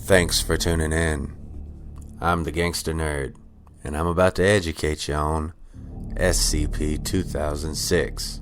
Thanks for tuning in. I'm the Gangster Nerd, and I'm about to educate you on SCP 2006.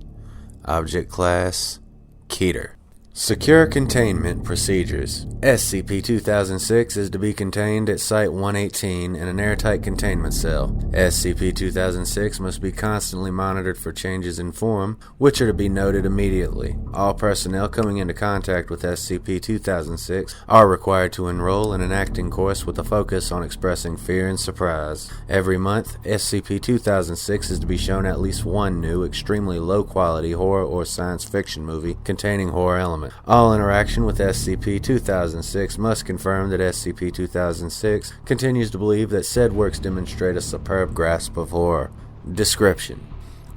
Object Class Keter. Secure Containment Procedures. SCP-2006 is to be contained at Site-118 in an airtight containment cell. SCP-2006 must be constantly monitored for changes in form, which are to be noted immediately. All personnel coming into contact with SCP-2006 are required to enroll in an acting course with a focus on expressing fear and surprise. Every month, SCP-2006 is to be shown at least one new, extremely low-quality horror or science fiction movie containing horror elements. All interaction with SCP-2006 must confirm that SCP-2006 continues to believe that said works demonstrate a superb grasp of horror. Description: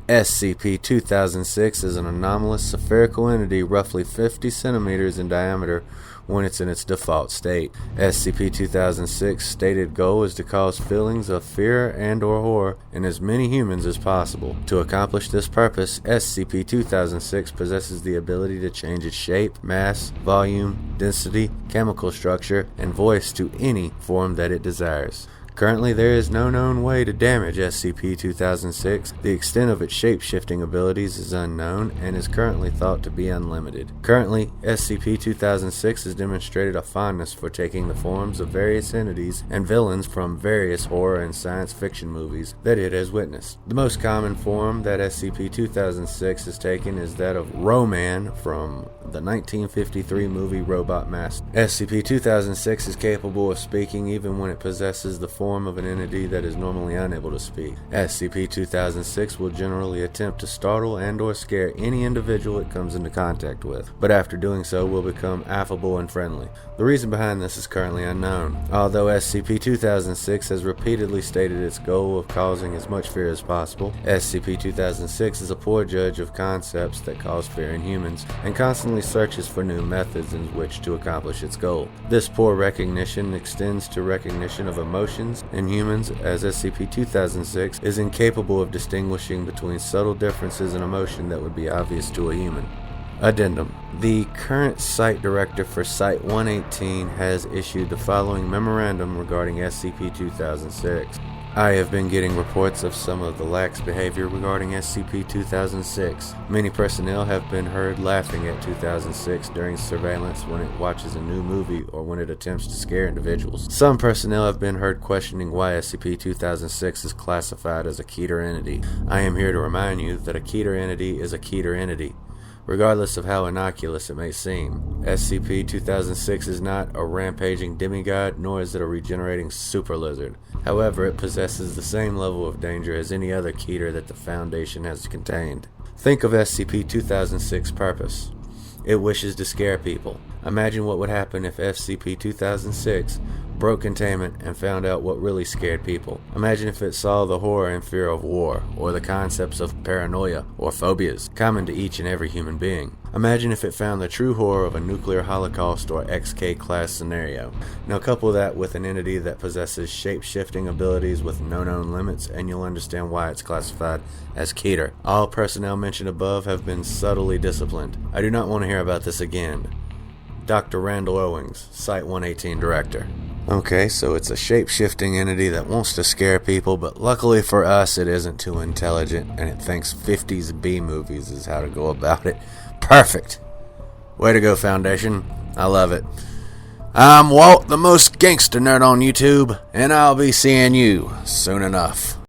SCP-2006 is an anomalous spherical entity roughly 50 centimeters in diameter when it's in its default state. SCP-2006's stated goal is to cause feelings of fear and or horror in as many humans as possible. To accomplish this purpose, SCP-2006 possesses the ability to change its shape, mass, volume, density, chemical structure, and voice to any form that it desires. Currently, there is no known way to damage SCP-2006. The extent of its shape-shifting abilities is unknown and is currently thought to be unlimited. Currently, SCP-2006 has demonstrated a fondness for taking the forms of various entities and villains from various horror and science fiction movies that it has witnessed. The most common form that SCP-2006 has taken is that of Roman from the 1953 movie Robot Master. SCP-2006 is capable of speaking even when it possesses the form of an entity that is normally unable to speak. SCP-2006 will generally attempt to startle and or scare any individual it comes into contact with, but after doing so will become affable and friendly. The reason behind this is currently unknown. Although SCP-2006 has repeatedly stated its goal of causing as much fear as possible, SCP-2006 is a poor judge of concepts that cause fear in humans and constantly searches for new methods in which to accomplish its goal. This poor recognition extends to recognition of emotions in humans, as SCP-2006 is incapable of distinguishing between subtle differences in emotion that would be obvious to a human. Addendum: the current Site Director for Site-118 has issued the following memorandum regarding SCP-2006. I have been getting reports of some of the lax behavior regarding SCP-2006. Many personnel have been heard laughing at 2006 during surveillance when it watches a new movie or when it attempts to scare individuals. Some personnel have been heard questioning why SCP-2006 is classified as a Keter entity. I am here to remind you that a Keter entity is a Keter entity, regardless of how innocuous it may seem. SCP-2006 is not a rampaging demigod, nor is it a regenerating super lizard. However, it possesses the same level of danger as any other Keter that the Foundation has contained. Think of SCP-2006's purpose. It wishes to scare people. Imagine what would happen if SCP-2006 broke containment and found out what really scared people. Imagine if it saw the horror and fear of war, or the concepts of paranoia or phobias common to each and every human being. Imagine if it found the true horror of a nuclear holocaust or XK class scenario. Now couple that with an entity that possesses shape-shifting abilities with no known limits, and you'll understand why it's classified as Keter. All personnel mentioned above have been subtly disciplined. I do not want to hear about this again. Dr. Randall Owings, Site-118 Director. Okay, so it's a shape-shifting entity that wants to scare people, but luckily for us it isn't too intelligent, and it thinks 50s B movies is how to go about it. Perfect! Way to go, Foundation. I love it. I'm Walt, the most gangster nerd on YouTube, and I'll be seeing you soon enough.